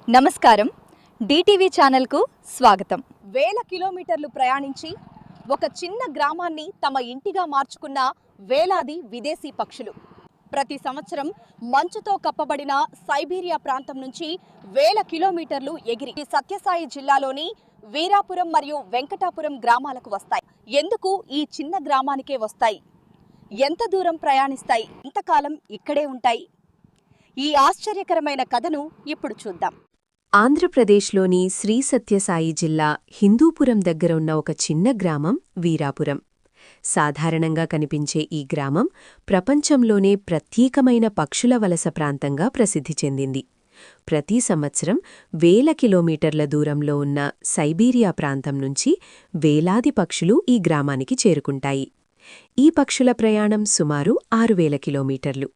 నమస్కారం DTV channel కు స్వాగతం. వేల కిలోమీటర్లు ప్రయాణించి ఒక చిన్న గ్రామాన్ని తమ ఇంటిగా మార్చుకున్న వేలాది విదేశీ పక్షులు ప్రతి సంవత్సరం మంచుతో కప్పబడిన సైబీరియా ప్రాంతం నుంచి వేల కిలోమీటర్లు ఎగిరి సత్యసాయి జిల్లాలోని వీరాపురం మరియు వెంకటాపురం గ్రామాలకు వస్తాయి. ఎందుకు ఈ చిన్న గ్రామానికే వస్తాయి? ఎంత దూరం ప్రయాణిస్తాయి? ఎంతకాలం ఇక్కడే ఉంటాయి? ఈ ఆశ్చర్యకరమైన కథను ఇప్పుడు చూద్దాం. ఆంధ్రప్రదేశ్లోని శ్రీ సత్యసాయి జిల్లా హిందూపురం దగ్గర ఉన్న ఒక చిన్న గ్రామం వీరాపురం. సాధారణంగా కనిపించే ఈ గ్రామం ప్రపంచంలోనే ప్రత్యేకమైన పక్షుల వలస ప్రాంతంగా ప్రసిద్ధి చెందింది. ప్రతి సంవత్సరం వేల కిలోమీటర్ల దూరంలో ఉన్న సైబీరియా ప్రాంతం నుంచి వేలాది పక్షులు ఈ గ్రామానికి చేరుకుంటాయి. ఈ పక్షుల ప్రయాణం సుమారు 6000 కిలోమీటర్లు.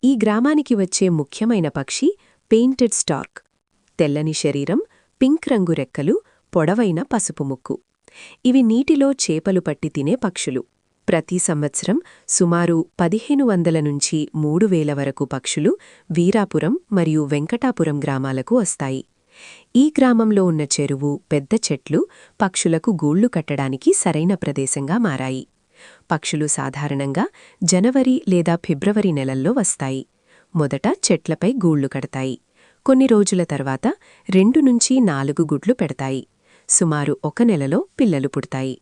ఈ గ్రామానికి వచ్చే ముఖ్యమైన పక్షి పెయింటెడ్ స్టార్క్. తెల్లని శరీరం, పింక్ రంగు రెక్కలు, పొడవైన పసుపు ముక్కు. ఇవి నీటిలో చేపలు పట్టి తినే పక్షులు. ప్రతి సంవత్సరం సుమారు 1500 నుంచి 3000 వరకు పక్షులు వీరాపురం మరియు వెంకటాపురం గ్రామాలకు వస్తాయి. ఈ గ్రామంలో ఉన్న చెరువు, పెద్ద చెట్లు పక్షులకు గూళ్లు కట్టడానికి సరైన ప్రదేశంగా మారాయి. పక్షులు సాధారణంగా జనవరి లేదా ఫిబ్రవరి నెలల్లో వస్తాయి. మొదట చెట్లపై గూళ్లు కడతాయి. కొన్ని రోజుల తర్వాత 2 నుంచి 4 గుడ్లు పెడతాయి. సుమారు 1 నెలలో పిల్లలు పుడతాయి.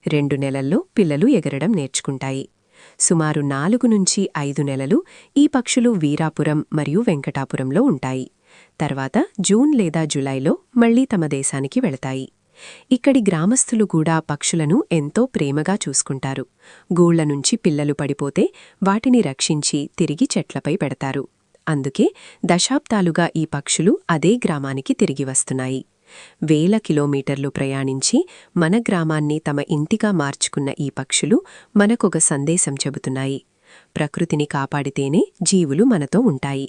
2 నెలల్లో పిల్లలు ఎగరడం నేర్చుకుంటాయి. సుమారు 4 నుంచి 5 నెలలు ఈ పక్షులు వీరాపురం మరియు వెంకటాపురంలో ఉంటాయి. తర్వాత జూన్ లేదా జులైలో మళ్లీ తమ దేశానికి వెళతాయి. ఇక్కడి గ్రామస్థులు కూడా పక్షులను ఎంతో ప్రేమగా చూసుకుంటారు. గూళ్ల నుంచి పిల్లలు పడిపోతే వాటిని రక్షించి తిరిగి చెట్లపై పెడతారు. అందుకే దశాబ్దాలుగా ఈ పక్షులు అదే గ్రామానికి తిరిగి వస్తున్నాయి. వేల కిలోమీటర్లు ప్రయాణించి మన గ్రామాన్ని తమ ఇంటిగా మార్చుకున్న ఈ పక్షులు మనకొక సందేశం చెబుతున్నాయి. ప్రకృతిని కాపాడితేనే జీవులు మనతో ఉంటాయి.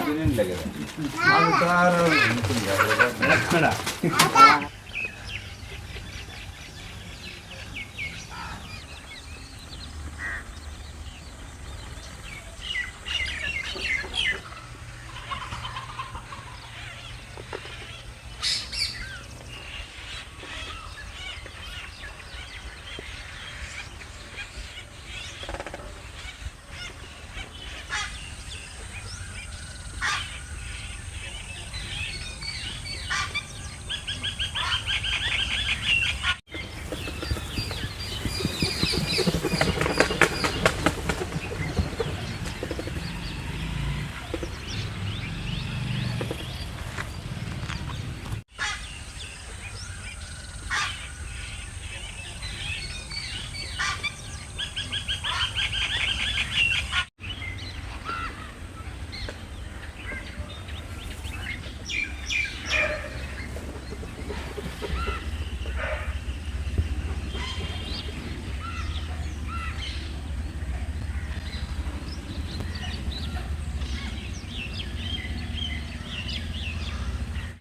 తినండి కదా.